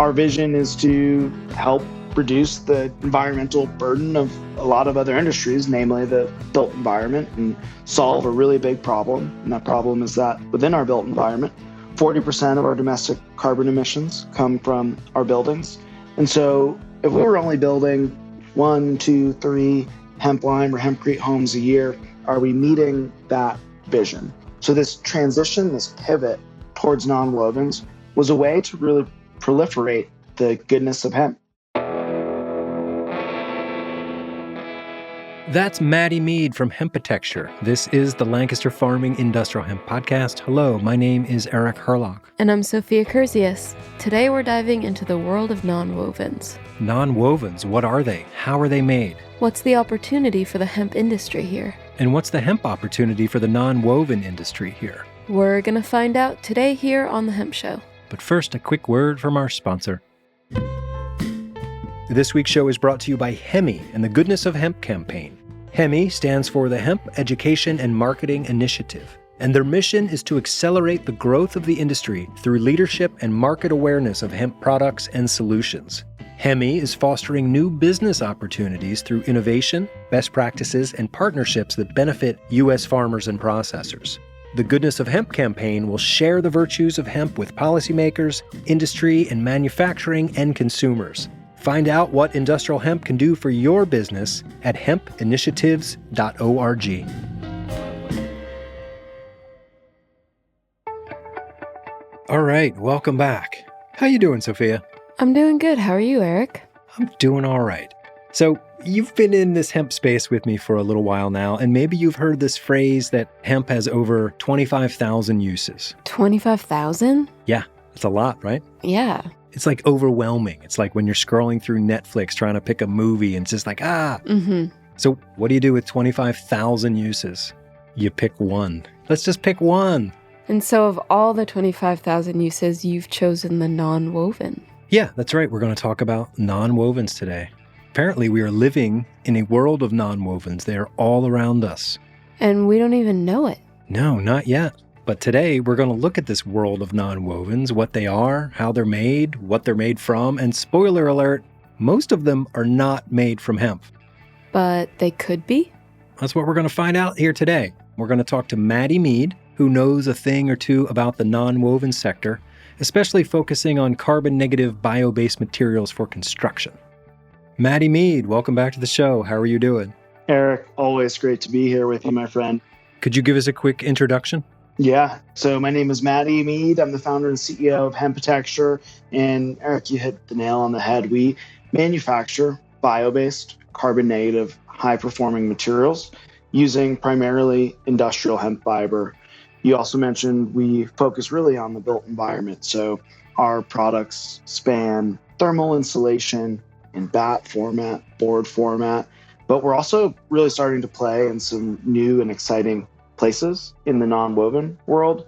Our vision is to help reduce the environmental burden of a lot of other industries, namely the built environment, and solve a really big problem. And that problem is that within our built environment, 40% of our domestic carbon emissions come from our buildings. And so if we were only building 1, 2, 3 hemp lime or hempcrete homes a year, are we meeting that vision? So this transition, this pivot towards nonwovens was a way to really proliferate the goodness of hemp. That's Mattie Mead from Hempitecture. This is the Lancaster Farming Industrial Hemp Podcast. Hello, my name is Eric Herlock. And I'm Sophia. Today we're diving into the world of nonwovens. Nonwovens, what are they? How are they made? What's the opportunity for the hemp industry here? And what's the hemp opportunity for the nonwoven industry here? We're going to find out today here on The Hemp Show. But first, a quick word from our sponsor. This week's show is brought to you by Hemi and the Goodness of Hemp campaign. Hemi stands for the Hemp Education and Marketing Initiative, and their mission is to accelerate the growth of the industry through leadership and market awareness of hemp products and solutions. Hemi is fostering new business opportunities through innovation, best practices, and partnerships that benefit U.S. farmers and processors. The Goodness of Hemp campaign will share the virtues of hemp with policymakers, industry, and manufacturing and consumers. Find out what industrial hemp can do for your business at hempinitiatives.org. All right, welcome back. How you doing, Sophia? I'm doing good. How are you, Eric? I'm doing all right. So you've been in this hemp space with me for a little while now, and maybe you've heard this phrase that hemp has over 25,000 uses. 25,000? Yeah, it's a lot, right? Yeah. It's like overwhelming. It's like when you're scrolling through Netflix trying to pick a movie and it's just like, So what do you do with 25,000 uses? You pick one. Let's just pick one. And so of all the 25,000 uses, you've chosen the nonwoven. Yeah, that's right. We're going to talk about nonwovens today. Apparently, we are living in a world of nonwovens. They are all around us. And we don't even know it. No, not yet. But today, we're going to look at this world of nonwovens, what they are, how they're made, what they're made from, and spoiler alert, most of them are not made from hemp. But they could be? That's what we're going to find out here today. We're going to talk to Mattie Mead, who knows a thing or two about the nonwoven sector, especially focusing on carbon-negative bio-based materials for construction. Mattie Mead, welcome back to the show. How are you doing? Eric, always great to be here with you, my friend. Could you give us a quick introduction? Yeah. So my name is Mattie Mead. I'm the founder and CEO of Hempitecture. And Eric, you hit the nail on the head. We manufacture bio-based, carbon-negative, high-performing materials using primarily industrial hemp fiber. You also mentioned we focus really on the built environment. So our products span thermal insulation in batt format, board format, but we're also really starting to play in some new and exciting places in the nonwoven world.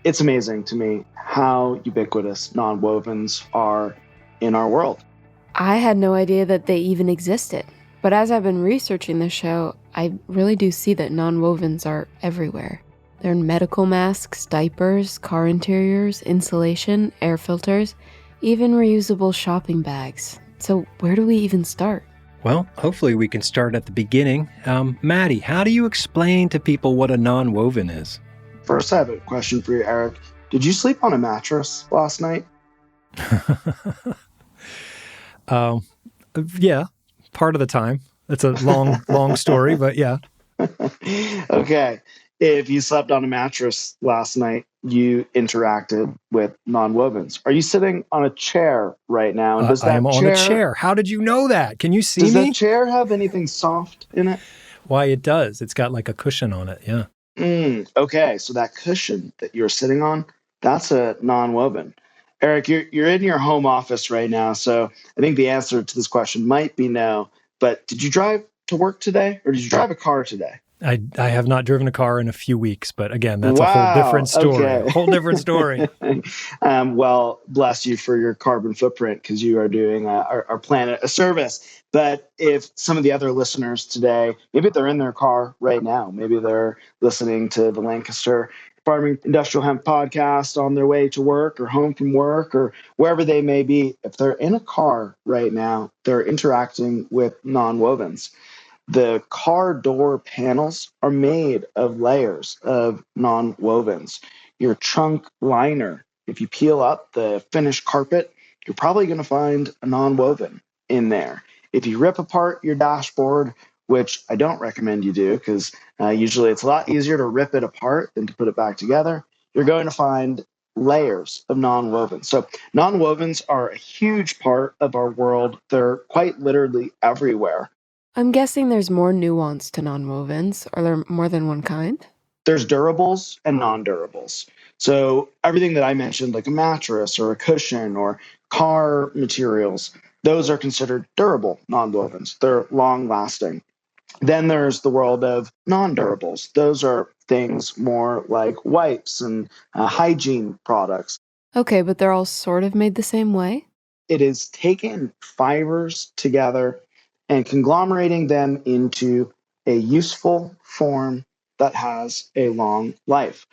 It's amazing to me how ubiquitous nonwovens are in our world. I had no idea that they even existed. But as I've been researching the show, I really do see that nonwovens are everywhere. They're in medical masks, diapers, car interiors, insulation, air filters, even reusable shopping bags. So where do we even start? Well, hopefully we can start at the beginning. Mattie, how do you explain to people what a nonwoven is? First, I have a question for you, Eric. Did you sleep on a mattress last night? Yeah, part of the time. It's a long story, but yeah. Okay. If you slept on a mattress last night, you interacted with nonwovens. Are you sitting on a chair right now? And I am on a chair. How did you know that? Can you see me? Does that chair have anything soft in it? Why, it does. It's got like a cushion on it, yeah. Okay, so that cushion that you're sitting on, that's a nonwoven. Eric, you're in your home office right now, so I think the answer to this question might be no. But did you drive to work today, or did you drive a car today? I have not driven a car in a few weeks, but again, that's a whole different story. Okay. A whole different story. Well, bless you for your carbon footprint because you are doing our planet a service. But if some of the other listeners today, maybe they're in their car right now, maybe they're listening to the Lancaster Farming Industrial Hemp podcast on their way to work or home from work or wherever they may be, if they're in a car right now, they're interacting with nonwovens. The car door panels are made of layers of nonwovens. Your trunk liner, if you peel up the finished carpet, you're probably going to find a nonwoven in there. If you rip apart your dashboard, which I don't recommend you do because usually it's a lot easier to rip it apart than to put it back together, you're going to find layers of nonwovens. So nonwovens are a huge part of our world. They're quite literally everywhere. I'm guessing there's more nuance to nonwovens. Are there more than one kind? There's durables and non-durables. So everything that I mentioned, like a mattress or a cushion or car materials, those are considered durable nonwovens. They're long lasting. Then there's the world of non-durables. Those are things more like wipes and hygiene products. Okay, but they're all sort of made the same way? It is taking fibers together and conglomerating them into a useful form that has a long life.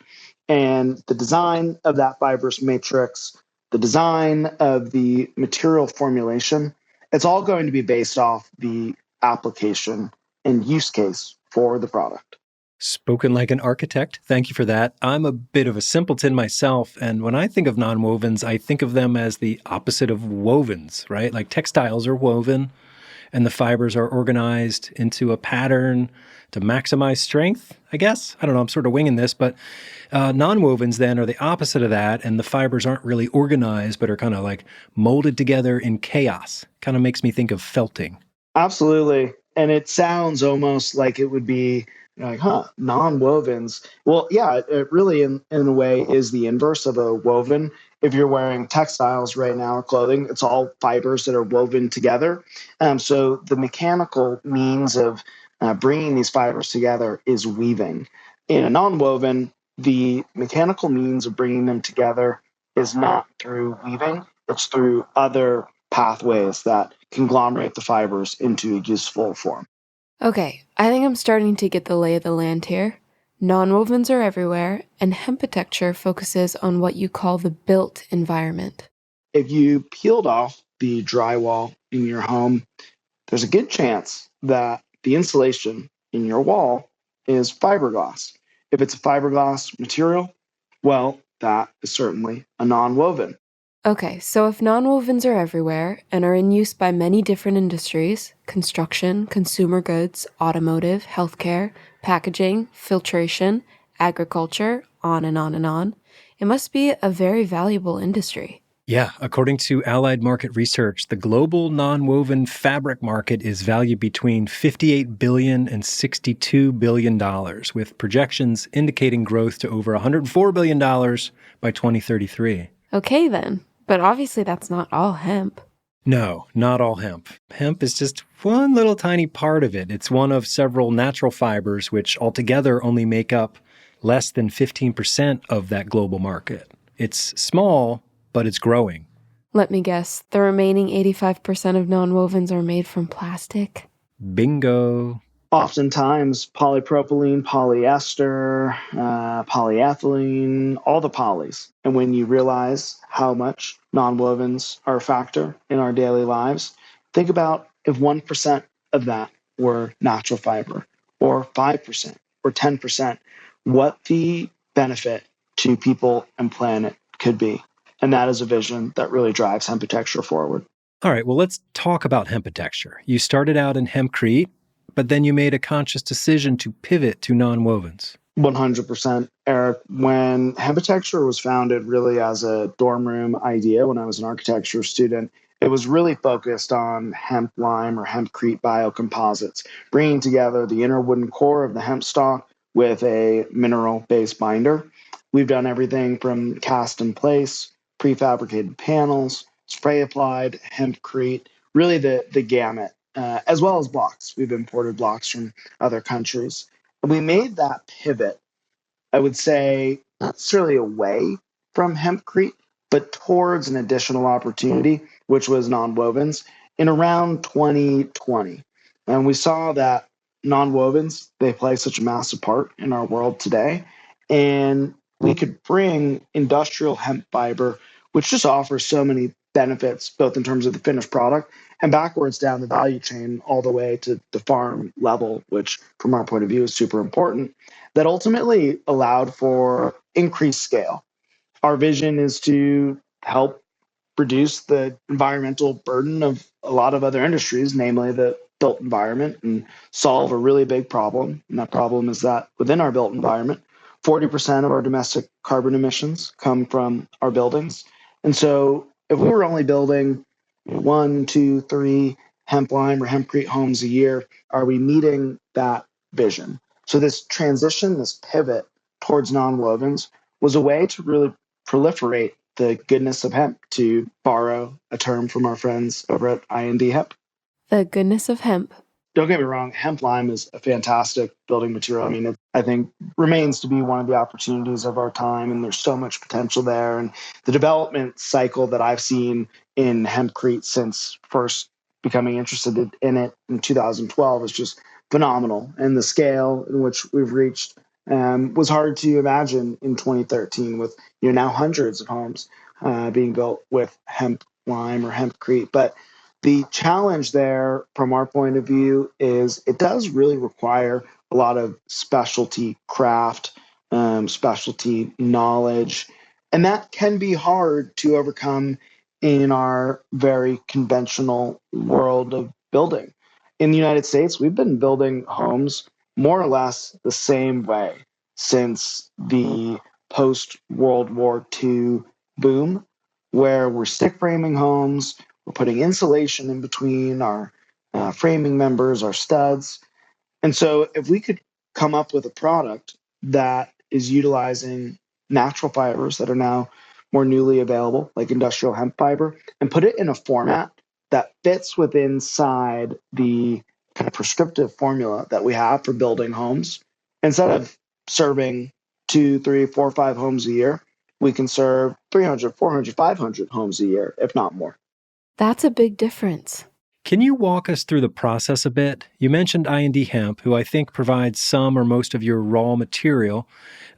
And the design of that fibrous matrix, the design of the material formulation, it's all going to be based off the application and use case for the product. Spoken like an architect. Thank you for that. I'm a bit of a simpleton myself, and when I think of nonwovens, I think of them as the opposite of wovens, right? Like textiles are woven, and the fibers are organized into a pattern to maximize strength, I guess. I don't know, I'm sort of winging this, but nonwovens then are the opposite of that, and the fibers aren't really organized, but are kind of like molded together in chaos. Kind of makes me think of felting. Absolutely. And it sounds almost like it would be like, non-wovens. Well, yeah, it really in a way is the inverse of a woven. If you're wearing textiles right now or clothing, it's all fibers that are woven together. So the mechanical means of bringing these fibers together is weaving. In a non-woven, the mechanical means of bringing them together is not through weaving, it's through other pathways that conglomerate the fibers into a useful form. Okay, I think I'm starting to get the lay of the land here. Nonwovens are everywhere, and Hempitecture focuses on what you call the built environment. If you peeled off the drywall in your home, there's a good chance that the insulation in your wall is fiberglass. If it's a fiberglass material, well, that is certainly a non-woven. Okay, so if nonwovens are everywhere and are in use by many different industries construction, consumer goods, automotive, healthcare, packaging, filtration, agriculture, on and on and on it must be a very valuable industry. Yeah, according to Allied Market Research, the global nonwoven fabric market is valued between $58 billion and $62 billion, with projections indicating growth to over $104 billion by 2033. Okay then, but obviously that's not all hemp. No, not all hemp. Hemp is just one little tiny part of it. It's one of several natural fibers, which altogether only make up less than 15% of that global market. It's small, but it's growing. Let me guess, the remaining 85% of nonwovens are made from plastic? Bingo. Oftentimes, polypropylene, polyester, polyethylene, all the polys. And when you realize how much nonwovens are a factor in our daily lives, think about if 1% of that were natural fiber, or 5%, or 10%, what the benefit to people and planet could be. And that is a vision that really drives Hempitecture forward. All right, well, let's talk about Hempitecture. You started out in hempcrete, but then you made a conscious decision to pivot to nonwovens. 100%, Eric. When Hempitecture was founded really as a dorm room idea when I was an architecture student, it was really focused on hemp lime or hempcrete biocomposites, bringing together the inner wooden core of the hemp stalk with a mineral-based binder. We've done everything from cast in place, prefabricated panels, spray applied, hempcrete, really the gamut, as well as blocks. We've imported blocks from other countries. And we made that pivot, I would say, not necessarily away from hempcrete, but towards an additional opportunity, which was nonwovens, in around 2020. And we saw that nonwovens, they play such a massive part in our world today. And we could bring industrial hemp fiber, which just offers so many benefits, both in terms of the finished product and backwards down the value chain all the way to the farm level, which from our point of view is super important, that ultimately allowed for increased scale. Our vision is to help reduce the environmental burden of a lot of other industries, namely the built environment, and solve a really big problem. And that problem is that within our built environment, 40% of our domestic carbon emissions come from our buildings. And so if we were only building one, two, three hemp lime or hempcrete homes a year, are we meeting that vision? So this transition, this pivot towards nonwovens was a way to really proliferate the goodness of hemp, to borrow a term from our friends over at I&D Hemp. The goodness of hemp. Don't get me wrong, hemp lime is a fantastic building material. I mean, I think remains to be one of the opportunities of our time, and there's so much potential there. And the development cycle that I've seen in hempcrete since first becoming interested in it in 2012 is just phenomenal. And the scale in which we've reached was hard to imagine in 2013, with now hundreds of homes being built with hemp lime or hempcrete. But the challenge there, from our point of view, is it does really require a lot of specialty craft, specialty knowledge, and that can be hard to overcome in our very conventional world of building. In the United States, we've been building homes more or less the same way since the post World War II boom, where we're stick framing homes, we're putting insulation in between our framing members, our studs. And so if we could come up with a product that is utilizing natural fibers that are now more newly available, like industrial hemp fiber, and put it in a format that fits within inside the kind of prescriptive formula that we have for building homes, instead of serving two, three, four, five homes a year, we can serve 300, 400, 500 homes a year, if not more. That's a big difference. Can you walk us through the process a bit? You mentioned I&D Hemp, who I think provides some or most of your raw material.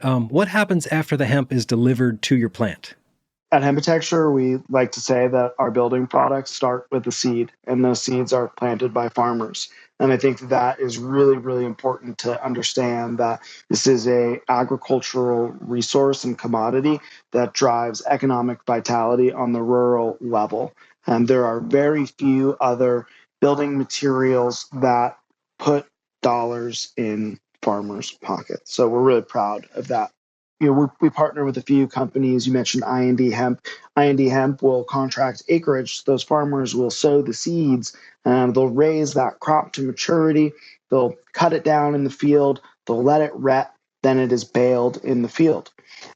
What happens after the hemp is delivered to your plant? At Hempitecture, we like to say that our building products start with the seed, and those seeds are planted by farmers. And I think that is really, really important to understand that this is a agricultural resource and commodity that drives economic vitality on the rural level. And there are very few other building materials that put dollars in farmers' pockets. So we're really proud of that. We partner with a few companies. You mentioned I&D Hemp. I&D Hemp will contract acreage. Those farmers will sow the seeds. They'll raise that crop to maturity. They'll cut it down in the field. They'll let it ret. Then it is baled in the field.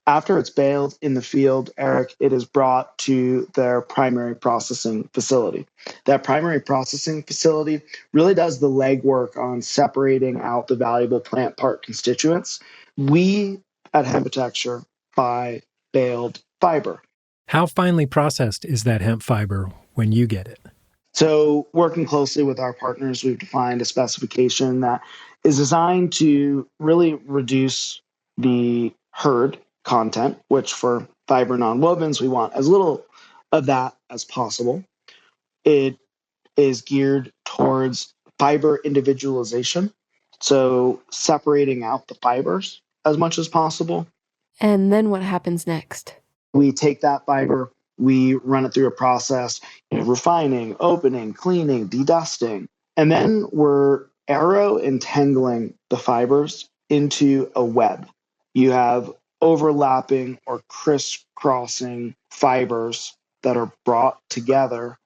After it's baled in the field, Eric, it is brought to their primary processing facility. That primary processing facility really does the legwork on separating out the valuable plant part constituents. We at Hempitecture buy baled fiber. How finely processed is that hemp fiber when you get it? So, working closely with our partners, we've defined a specification that is designed to really reduce the hurd content, which for fiber nonwovens, we want as little of that as possible. It is geared towards fiber individualization, so separating out the fibers as much as possible. And then what happens next? We take that fiber, we run it through a process, refining, opening, cleaning, dedusting, and then we're arrow entangling the fibers into a web. You have overlapping or crisscrossing fibers that are brought together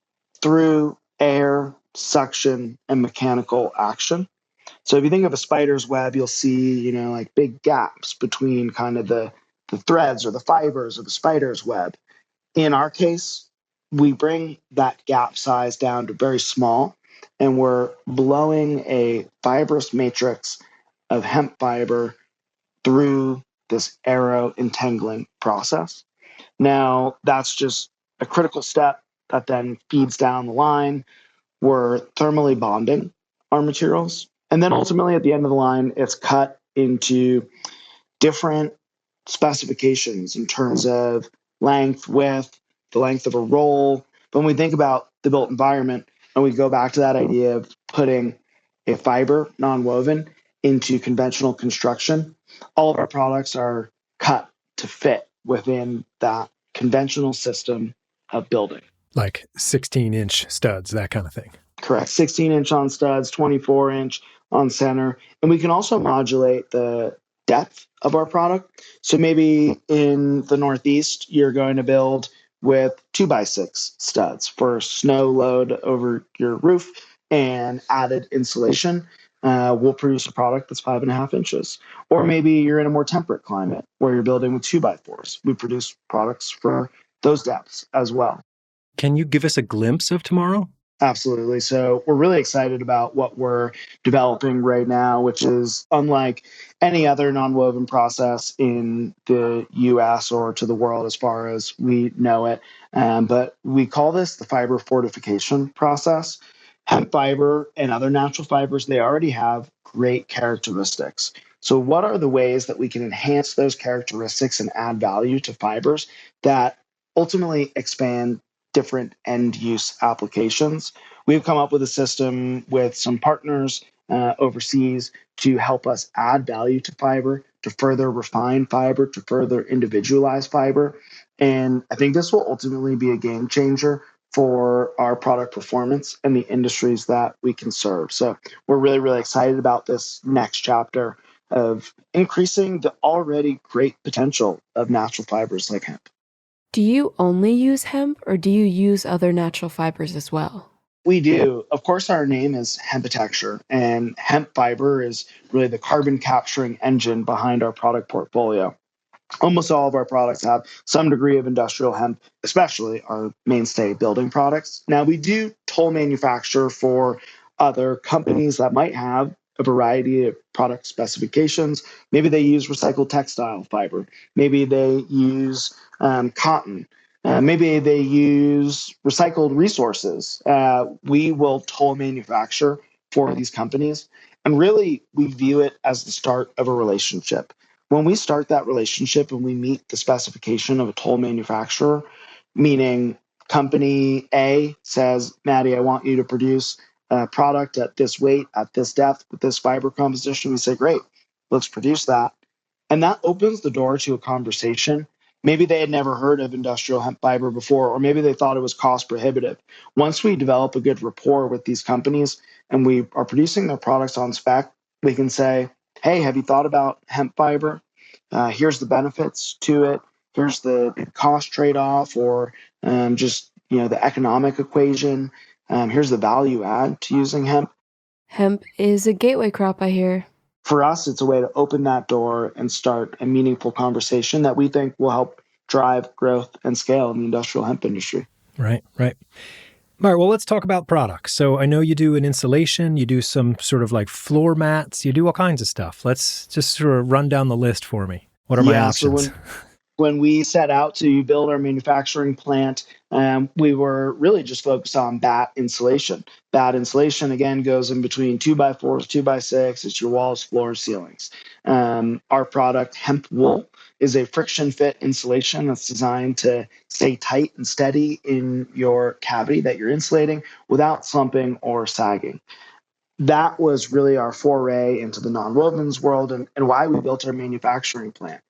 through air, suction, and mechanical action. So if you think of a spider's web, you'll see, like big gaps between kind of the threads or the fibers of the spider's web. In our case, we bring that gap size down to very small, and we're blowing a fibrous matrix of hemp fiber through this arrow entangling process. Now, that's just a critical step that then feeds down the line. We're thermally bonding our materials. And then ultimately at the end of the line, it's cut into different specifications in terms of length, width, the length of a roll. But when we think about the built environment and we go back to that idea of putting a fiber, non-woven, into conventional construction, all of our products are cut to fit within that conventional system of building. Like 16-inch studs, that kind of thing. Correct. 16-inch on studs, 24-inch on center. And we can also modulate the depth of our product. So maybe in the Northeast, you're going to build with 2x6 studs for snow load over your roof and added insulation. We'll produce a product that's 5.5 inches. Or maybe you're in a more temperate climate where you're building with 2x4s. We produce products for those depths as well. Can you give us a glimpse of tomorrow? Absolutely. So we're really excited about what we're developing right now, which is unlike any other nonwoven process in the US or to the world as far as we know it. But we call this the fiber fortification process. Hemp fiber and other natural fibers, they already have great characteristics. So what are the ways that we can enhance those characteristics and add value to fibers that ultimately expand different end use applications? We've come up with a system with some partners overseas to help us add value to fiber, to further refine fiber, to further individualize fiber. And I think this will ultimately be a game changer for our product performance and the industries that we can serve. So we're really, really excited about this next chapter of increasing the already great potential of natural fibers like hemp. Do you only use hemp or do you use other natural fibers as well? We do. Of course, our name is Hempitecture, and hemp fiber is really the carbon capturing engine behind our product portfolio. Almost all of our products have some degree of industrial hemp, especially our mainstay building products. Now, we do toll manufacture for other companies that might have a variety of product specifications. Maybe they use recycled textile fiber. Maybe they use cotton. Maybe they use recycled resources. We will toll manufacture for these companies. And really, we view it as the start of a relationship. When we start that relationship and we meet the specification of a toll manufacturer, meaning company A says, Mattie, I want you to produce a product at this weight, at this depth, with this fiber composition, we say, great, let's produce that. And that opens the door to a conversation. Maybe they had never heard of industrial hemp fiber before, or maybe they thought it was cost prohibitive. Once we develop a good rapport with these companies and we are producing their products on spec, we can say, hey, have you thought about hemp fiber? Here's the benefits to it. Here's the cost trade-off, or just the economic equation. Here's the value add to using hemp. Hemp is a gateway crop, I hear. For us, it's a way to open that door and start a meaningful conversation that we think will help drive growth and scale in the industrial hemp industry. Right, right. All right, well, let's talk about products. So I know you do an installation, you do some sort of like floor mats, you do all kinds of stuff. Let's just sort of run down the list for me. What are my options? So when we set out to build our manufacturing plant, we were really just focused on bat insulation. Bat insulation, again, goes in between 2x4s, 2x6. It's your walls, floors, ceilings. Our product, hemp wool, is a friction fit insulation that's designed to stay tight and steady in your cavity that you're insulating without slumping or sagging. That was really our foray into the nonwovens world and why we built our manufacturing plant.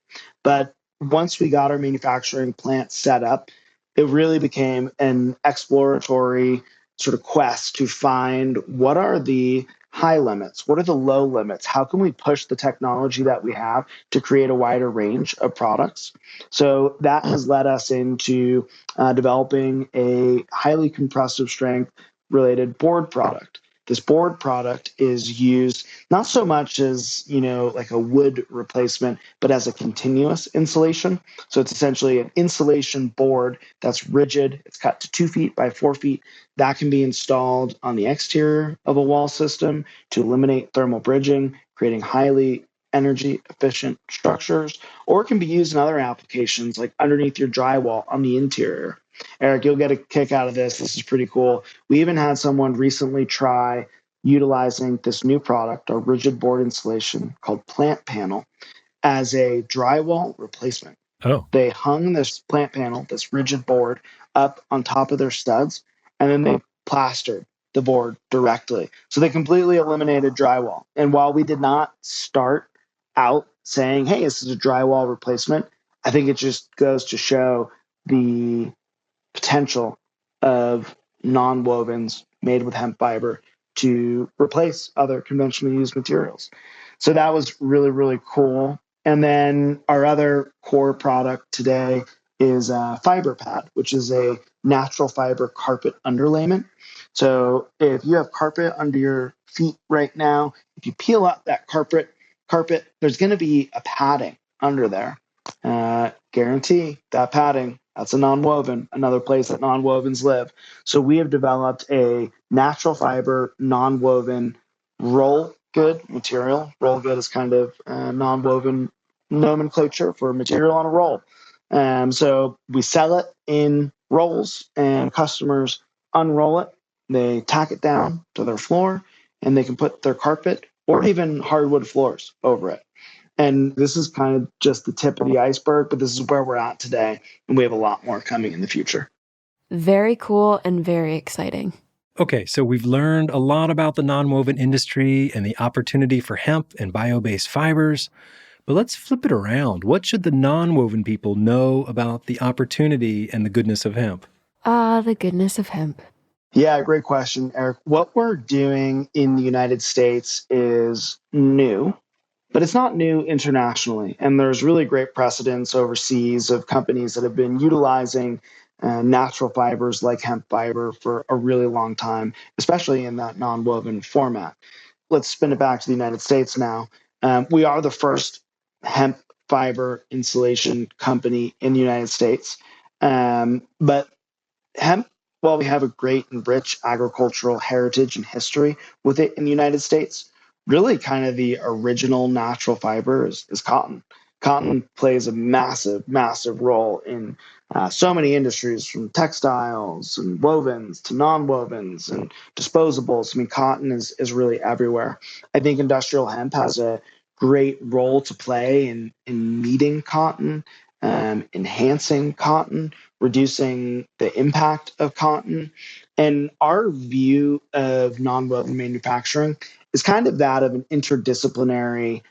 But once we got our manufacturing plant set up, it really became an exploratory sort of quest to find what are the high limits, what are the low limits, how can we push the technology that we have to create a wider range of products. So that has led us into developing a highly compressive strength related board product. This board product is used not so much as, like a wood replacement, but as a continuous insulation. So it's essentially an insulation board that's rigid. It's cut to 2 feet by 4 feet. That can be installed on the exterior of a wall system to eliminate thermal bridging, creating highly energy efficient structures, or it can be used in other applications like underneath your drywall on the interior. Eric, you'll get a kick out of this. This is pretty cool. We even had someone recently try utilizing this new product, a rigid board insulation called Plant Panel, as a drywall replacement. Oh, They hung this plant panel, this rigid board, up on top of their studs, and then they plastered the board directly. So they completely eliminated drywall. And while we did not start out saying, hey, this is a drywall replacement, I think it just goes to show the potential of nonwovens made with hemp fiber to replace other conventionally used materials. So that was really, really cool. And then our other core product today is Fiber Pad, which is a natural fiber carpet underlayment. So if you have carpet under your feet right now, if you peel up that carpet, there's going to be a padding under there. Guarantee that padding, that's a nonwoven, another place that nonwovens live. So we have developed a natural fiber nonwoven roll good material. Roll good is kind of nonwoven nomenclature for material on a roll. So we sell it in rolls, and customers unroll it. They tack it down to their floor, and they can put their carpet or even hardwood floors over it. And this is kind of just the tip of the iceberg, but this is where we're at today. And we have a lot more coming in the future. Very cool and very exciting. okay. So we've learned a lot about the nonwoven industry and the opportunity for hemp and bio-based fibers. But let's flip it around. What should the nonwoven people know about the opportunity and the goodness of hemp? Ah, the goodness of hemp. Yeah, great question, Eric. What we're doing in the United States is new, but it's not new internationally. And there's really great precedents overseas of companies that have been utilizing natural fibers like hemp fiber for a really long time, especially in that nonwoven format. Let's spin it back to the United States now. We are the first hemp fiber insulation company in the United States. But hemp, while we have a great and rich agricultural heritage and history with it in the United States, really kind of the original natural fiber is cotton. Cotton plays a massive, massive role in so many industries, from textiles and wovens to non-wovens and disposables. I mean, cotton is really everywhere. I think industrial hemp has a great role to play in meeting cotton, enhancing cotton, reducing the impact of cotton. And our view of nonwoven manufacturing is kind of that of an interdisciplinary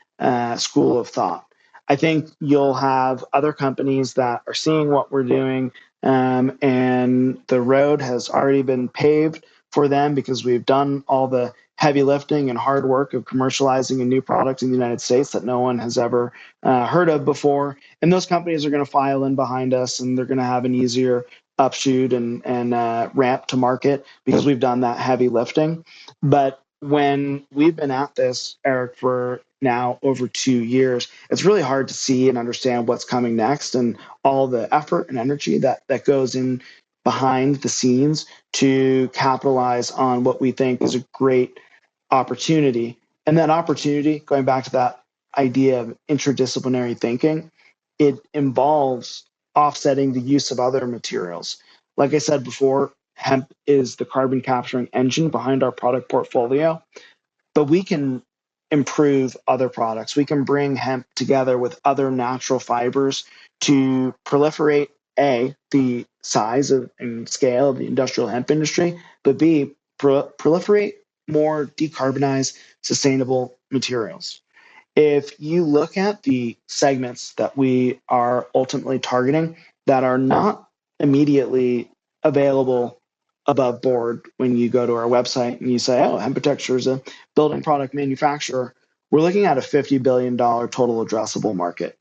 school of thought. I think you'll have other companies that are seeing what we're doing, and the road has already been paved for them because we've done all the heavy lifting and hard work of commercializing a new product in the United States that no one has ever heard of before. And those companies are going to file in behind us, and they're going to have an easier upshoot and ramp to market because we've done that heavy lifting. But when we've been at this, Eric, for now over 2 years, it's really hard to see and understand what's coming next and all the effort and energy that goes in behind the scenes to capitalize on what we think is a great opportunity. And that opportunity, going back to that idea of interdisciplinary thinking, it involves offsetting the use of other materials. Like I said before, hemp is the carbon capturing engine behind our product portfolio, but we can improve other products. We can bring hemp together with other natural fibers to proliferate the size of and scale of the industrial hemp industry, but proliferate more decarbonized, sustainable materials. If you look at the segments that we are ultimately targeting that are not immediately available above board when you go to our website and you say, oh, Hempitecture is a building product manufacturer, we're looking at a $50 billion total addressable market.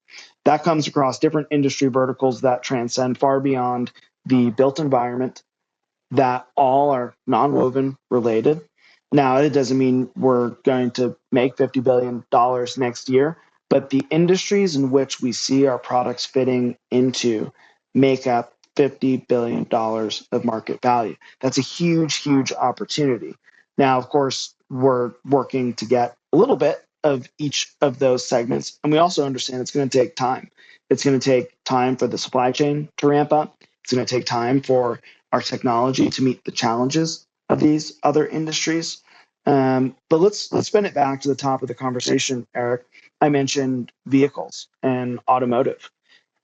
That comes across different industry verticals that transcend far beyond the built environment, that all are non-woven related. Now, it doesn't mean we're going to make $50 billion next year, but the industries in which we see our products fitting into make up $50 billion of market value. That's a huge, huge opportunity. Now, of course, we're working to get a little bit of each of those segments. And we also understand it's going to take time. It's going to take time for the supply chain to ramp up. It's going to take time for our technology to meet the challenges of these other industries. But let's spin it back to the top of the conversation, Eric. I mentioned vehicles and automotive.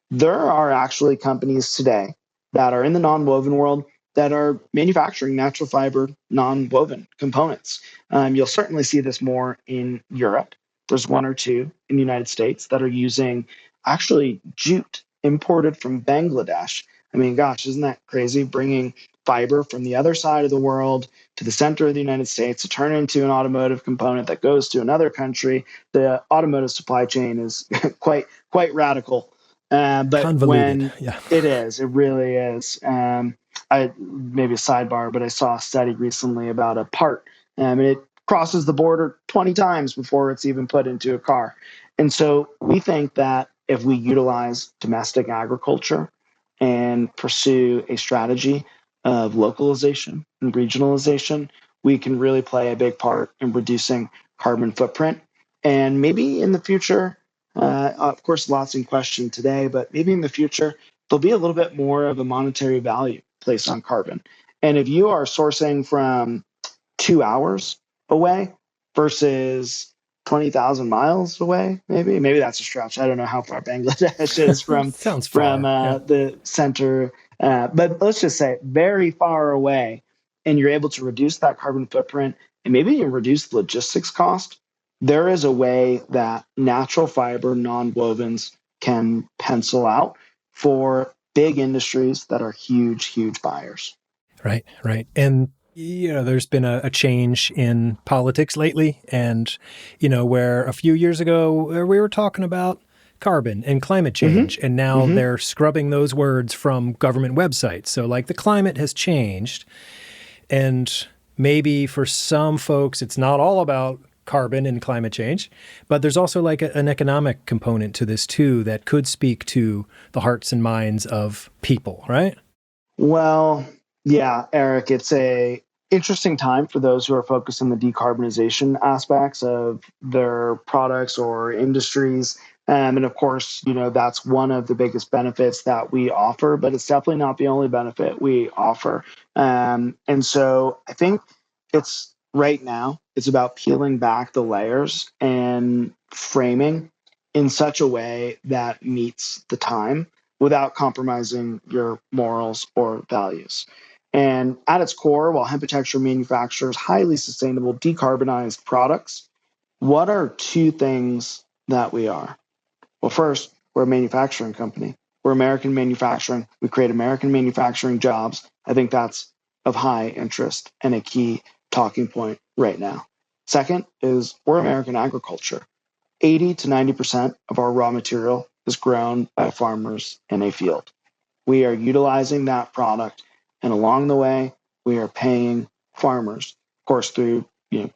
There are actually companies today that are in the non-woven world that are manufacturing natural fiber non-woven components. You'll certainly see this more in Europe. There's one or two in the United States that are using actually jute imported from Bangladesh. I mean, gosh, isn't that crazy? Bringing fiber from the other side of the world to the center of the United States to turn into an automotive component that goes to another country. The automotive supply chain is quite radical, but Convoluted. when Yeah. it really is. I maybe a sidebar, but I saw a study recently about a part, and it crosses the border 20 times before it's even put into a car. And so we think that if we utilize domestic agriculture and pursue a strategy of localization and regionalization, we can really play a big part in reducing carbon footprint. And maybe in the future, of course, lots in question today, but maybe in the future, there'll be a little bit more of a monetary value placed on carbon. And if you are sourcing from 2 hours away versus 20,000 miles away, maybe that's a stretch. I don't know how far Bangladesh is from Sounds far. Yeah. the center, but let's just say very far away, and you're able to reduce that carbon footprint and maybe you reduce the logistics cost. There is a way that natural fiber non-wovens can pencil out for big industries that are huge buyers. Right, right. And, there's been a change in politics lately. And, where a few years ago we were talking about carbon and climate change, and now they're scrubbing those words from government websites. So, like, the climate has changed. And maybe for some folks, it's not all about carbon and climate change, but there's also like an economic component to this too that could speak to the hearts and minds of people, right? Well, yeah, Eric, it's a interesting time for those who are focused on the decarbonization aspects of their products or industries. And of course, that's one of the biggest benefits that we offer, but it's definitely not the only benefit we offer. And so I think it's right now, it's about peeling back the layers and framing in such a way that meets the time without compromising your morals or values. And at its core, while Hempitecture manufactures highly sustainable, decarbonized products, what are two things that we are? Well, first, we're a manufacturing company. We're American manufacturing. We create American manufacturing jobs. I think that's of high interest and a key talking point right now. Second is we're American agriculture. 80 to 90% of our raw material is grown by farmers in a field. We are utilizing that product, and along the way, we are paying farmers, of course, through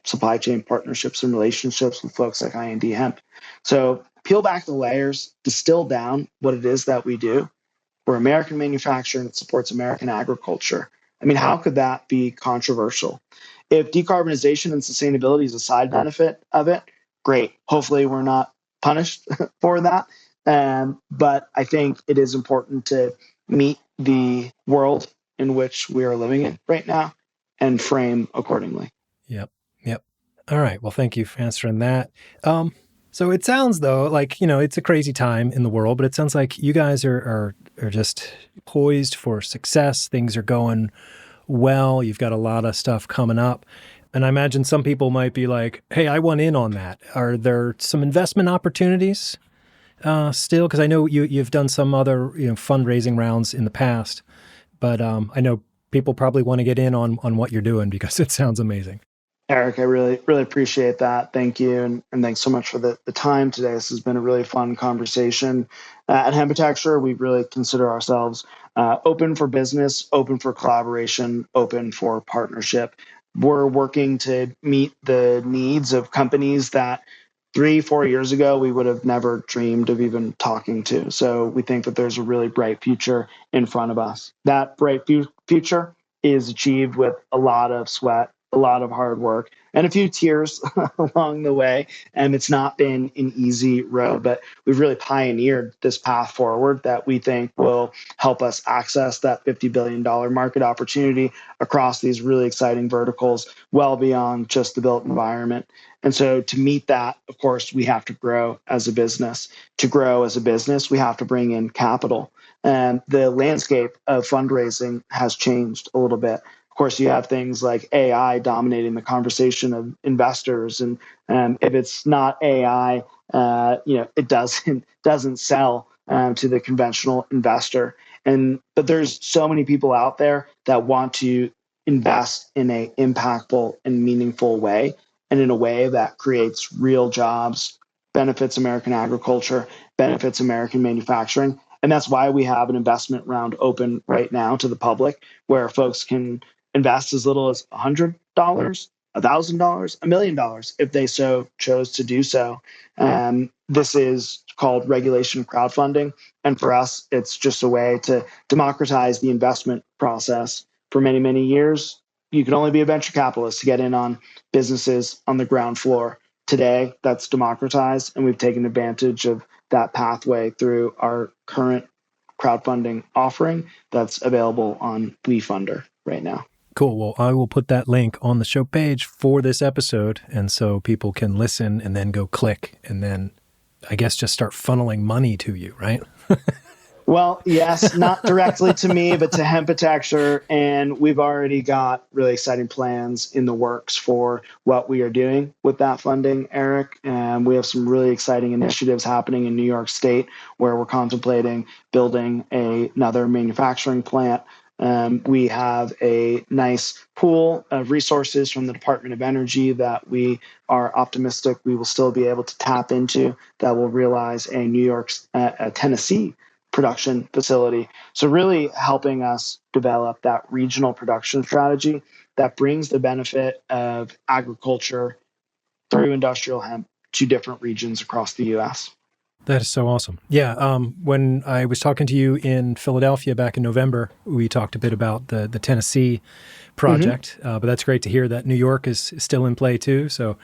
supply chain partnerships and relationships with folks like I&D Hemp. So peel back the layers, distill down what it is that we do. We're American manufacturing that supports American agriculture. I mean, how could that be controversial? If decarbonization and sustainability is a side benefit of it, great. Hopefully, we're not punished for that. But I think it is important to meet the world in which we are living in right now and frame accordingly. Yep. Yep. All right. Well, thank you for answering that. So it sounds though like, it's a crazy time in the world, but it sounds like you guys are just poised for success. Things are going well. You've got a lot of stuff coming up. And I imagine some people might be like, hey, I want in on that. Are there some investment opportunities still? Because I know you've done some other fundraising rounds in the past, but I know people probably want to get in on what you're doing because it sounds amazing. Eric, I really appreciate that. Thank you. And thanks so much for the time today. This has been a really fun conversation. At Hempitecture, we really consider ourselves open for business, open for collaboration, open for partnership. We're working to meet the needs of companies that 3-4 years ago we would have never dreamed of even talking to. So we think that there's a really bright future in front of us. That bright future is achieved with a lot of sweat, a lot of hard work and a few tears along the way. And it's not been an easy road, but we've really pioneered this path forward that we think will help us access that $50 billion market opportunity across these really exciting verticals, well beyond just the built environment. And so to meet that, of course, we have to grow as a business. To grow as a business, we have to bring in capital. And the landscape of fundraising has changed a little bit. Of course, you have things like AI dominating the conversation of investors, and if it's not AI, it doesn't sell to the conventional investor. But there's so many people out there that want to invest in a impactful and meaningful way, and in a way that creates real jobs, benefits American agriculture, benefits American manufacturing. And that's why we have an investment round open right now to the public, where folks can invest as little as $100, $1,000, $1 million if they so chose to do so. This is called regulation crowdfunding. And for us, it's just a way to democratize the investment process. For many, many years, you could only be a venture capitalist to get in on businesses on the ground floor. Today, that's democratized, and we've taken advantage of that pathway through our current crowdfunding offering that's available on WeFunder right now. Cool. Well, I will put that link on the show page for this episode, and so people can listen and then go click and then, I guess, just start funneling money to you, right? Well, yes, not directly to me, but to Hempitecture. And we've already got really exciting plans in the works for what we are doing with that funding, Eric. And we have some really exciting initiatives happening in New York State, where we're contemplating building another manufacturing plant. We have a nice pool of resources from the Department of Energy that we are optimistic we will still be able to tap into, that will realize a Tennessee production facility. So really helping us develop that regional production strategy that brings the benefit of agriculture through industrial hemp to different regions across the U.S. That is so awesome. Yeah, when I was talking to you in Philadelphia back in November, we talked a bit about the Tennessee project, but that's great to hear that New York is still in play too. So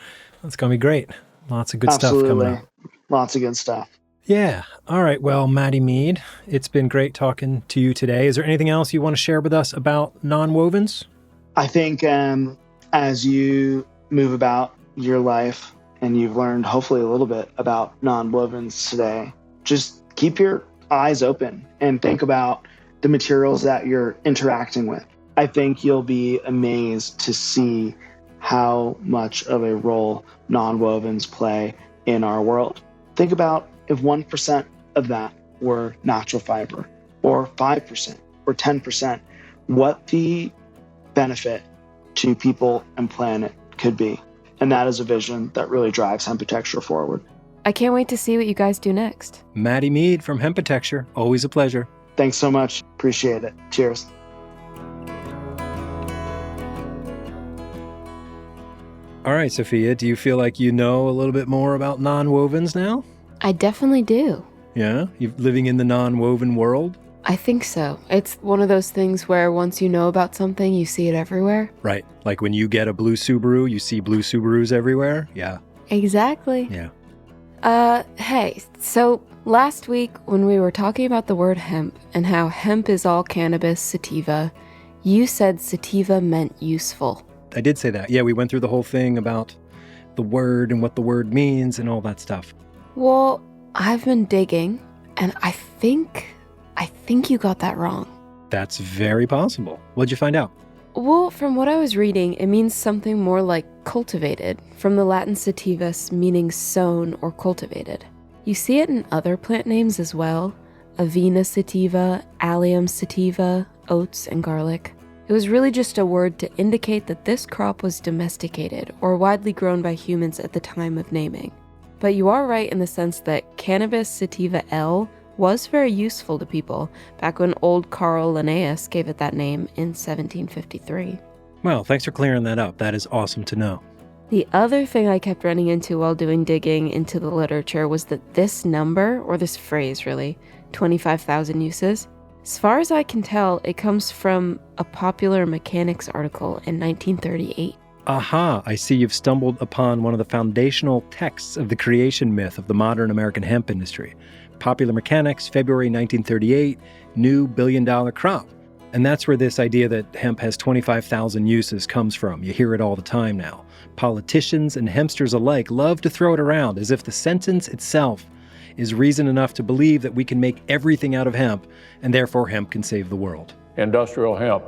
that's going to be great. Lots of good stuff coming up. Lots of good stuff. Yeah. All right. Well, Mattie Mead, it's been great talking to you today. Is there anything else you want to share with us about nonwovens? I think as you move about your life and you've learned hopefully a little bit about nonwovens today, just keep your eyes open and think about the materials that you're interacting with. I think you'll be amazed to see how much of a role nonwovens play in our world. Think about if 1% of that were natural fiber, or 5%, or 10%, what the benefit to people and planet could be. And that is a vision that really drives Hempitecture forward. I can't wait to see what you guys do next. Mattie Mead from Hempitecture. Always a pleasure. Thanks so much. Appreciate it. Cheers. All right, Sophia, do you feel like you know a little bit more about nonwovens now? I definitely do. Yeah? You're living in the nonwoven world? I think so. It's one of those things where once you know about something, you see it everywhere. Right. Like when you get a blue Subaru, you see blue Subarus everywhere? Yeah. Exactly. Yeah. Hey, so last week when we were talking about the word hemp and how hemp is all cannabis sativa, you said sativa meant useful. I did say that. Yeah, we went through the whole thing about the word and what the word means and all that stuff. Well, I've been digging, and I think you got that wrong. That's very possible. What'd you find out? Well, from what I was reading, it means something more like cultivated, from the Latin sativus meaning sown or cultivated. You see it in other plant names as well: Avena sativa, Allium sativa, oats, and garlic. It was really just a word to indicate that this crop was domesticated or widely grown by humans at the time of naming. But you are right in the sense that Cannabis sativa L was very useful to people back when old Carl Linnaeus gave it that name in 1753. Well, thanks for clearing that up. That is awesome to know. The other thing I kept running into while doing digging into the literature was that this number, or this phrase really, 25,000 uses, as far as I can tell, it comes from a Popular Mechanics article in 1938. Aha, I see you've stumbled upon one of the foundational texts of the creation myth of the modern American hemp industry. Popular Mechanics, February 1938, new billion-dollar crop. And that's where this idea that hemp has 25,000 uses comes from. You hear it all the time now. Politicians and hempsters alike love to throw it around as if the sentence itself is reason enough to believe that we can make everything out of hemp, and therefore hemp can save the world. Industrial hemp.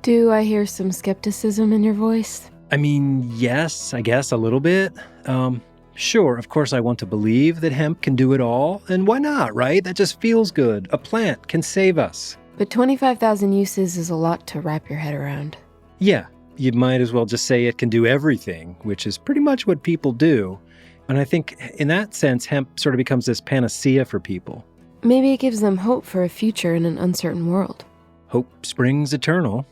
Do I hear some skepticism in your voice? I mean, yes, I guess a little bit. Sure, of course I want to believe that hemp can do it all, and why not, right? That just feels good. A plant can save us. But 25,000 uses is a lot to wrap your head around. Yeah, you might as well just say it can do everything, which is pretty much what people do. And I think in that sense, hemp sort of becomes this panacea for people. Maybe it gives them hope for a future in an uncertain world. Hope springs eternal.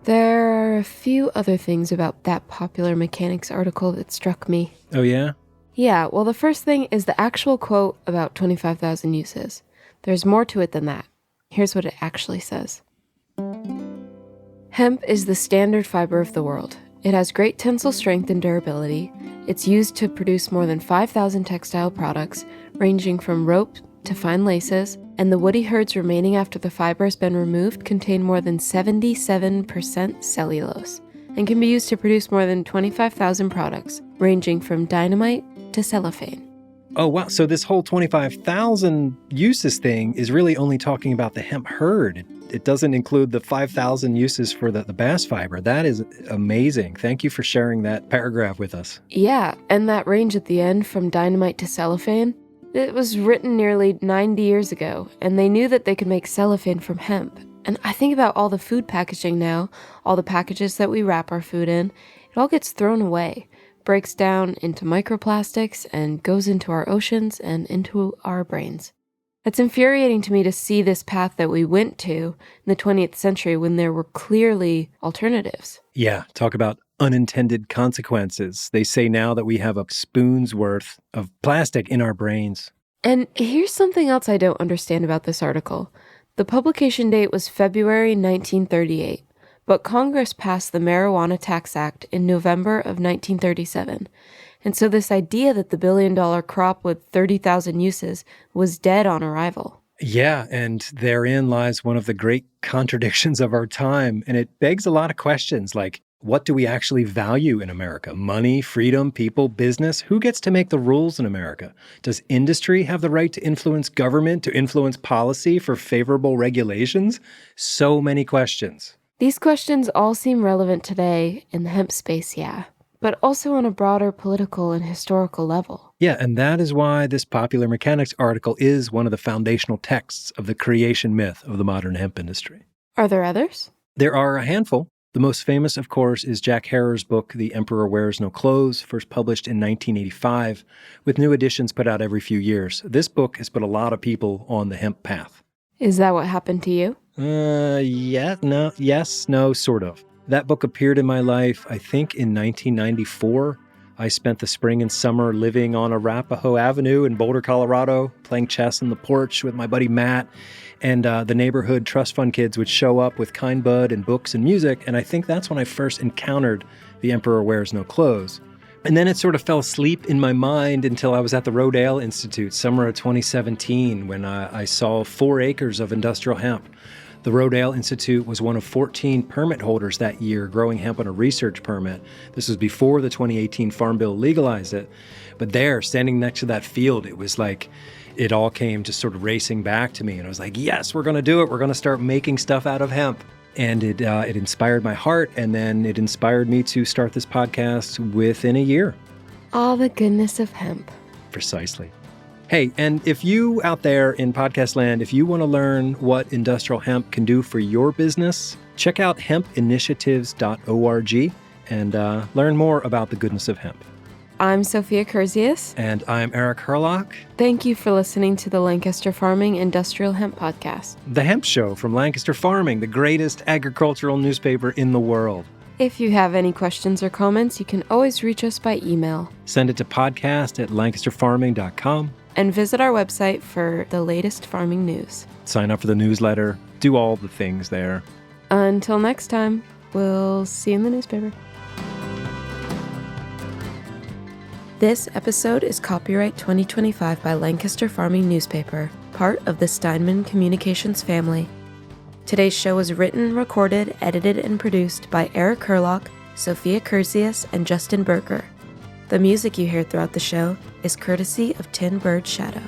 There are a few other things about that Popular Mechanics article that struck me. Oh, yeah? Yeah, well, the first thing is the actual quote about 25,000 uses. There's more to it than that. Here's what it actually says. Hemp is the standard fiber of the world. It has great tensile strength and durability. It's used to produce more than 5,000 textile products, ranging from rope to fine laces, and the woody herds remaining after the fiber has been removed contain more than 77% cellulose, and can be used to produce more than 25,000 products, ranging from dynamite to cellophane. Oh, wow. So this whole 25,000 uses thing is really only talking about the hemp herd. It doesn't include the 5,000 uses for the bass fiber. That is amazing. Thank you for sharing that paragraph with us. Yeah, and that range at the end from dynamite to cellophane, it was written nearly 90 years ago, and they knew that they could make cellophane from hemp. And I think about all the food packaging now, all the packages that we wrap our food in, it all gets thrown away, breaks down into microplastics, and goes into our oceans and into our brains. It's infuriating to me to see this path that we went to in the 20th century when there were clearly alternatives. Yeah, talk about unintended consequences. They say now that we have a spoon's worth of plastic in our brains. And here's something else I don't understand about this article. The publication date was February 1938, but Congress passed the Marijuana Tax Act in November of 1937. And so this idea that the billion-dollar crop with 30,000 uses was dead on arrival. Yeah, and therein lies one of the great contradictions of our time. And it begs a lot of questions like, what do we actually value in America? Money, freedom, people, business? Who gets to make the rules in America? Does industry have the right to influence government, to influence policy for favorable regulations? So many questions. These questions all seem relevant today in the hemp space, yeah, but also on a broader political and historical level. Yeah, and that is why this Popular Mechanics article is one of the foundational texts of the creation myth of the modern hemp industry. Are there others? There are a handful. The most famous, of course, is Jack Herer's book, The Emperor Wears No Clothes, first published in 1985, with new editions put out every few years. This book has put a lot of people on the hemp path. Is that what happened to you? Yes, no, sort of. That book appeared in my life, I think, in 1994. I spent the spring and summer living on Arapahoe Avenue in Boulder, Colorado, playing chess on the porch with my buddy Matt. And the neighborhood trust fund kids would show up with kind bud and books and music. And I think that's when I first encountered The Emperor Wears No Clothes. And then it sort of fell asleep in my mind until I was at the Rodale Institute, summer of 2017, when I saw 4 acres of industrial hemp. The Rodale Institute was one of 14 permit holders that year growing hemp on a research permit. This was before the 2018 Farm Bill legalized it. But there, standing next to that field, it was like it all came just sort of racing back to me. And I was like, yes, we're going to do it. We're going to start making stuff out of hemp. And it inspired my heart. And then it inspired me to start this podcast within a year. All the goodness of hemp. Precisely. Hey, and if you out there in podcast land, if you want to learn what industrial hemp can do for your business, check out hempinitiatives.org and learn more about the goodness of hemp. I'm Sophia Curzius. And I'm Eric Herlock. Thank you for listening to the Lancaster Farming Industrial Hemp Podcast. The Hemp Show from Lancaster Farming, the greatest agricultural newspaper in the world. If you have any questions or comments, you can always reach us by email. Send it to podcast@lancasterfarming.com. And visit our website for the latest farming news. Sign up for the newsletter. Do all the things there. Until next time, we'll see you in the newspaper. This episode is copyright 2025 by Lancaster Farming Newspaper, part of the Steinman Communications family. Today's show was written, recorded, edited, and produced by Eric Kurlock, Sophia Curzius, and Justin Berger. The music you hear throughout the show is courtesy of Tin Bird Shadow.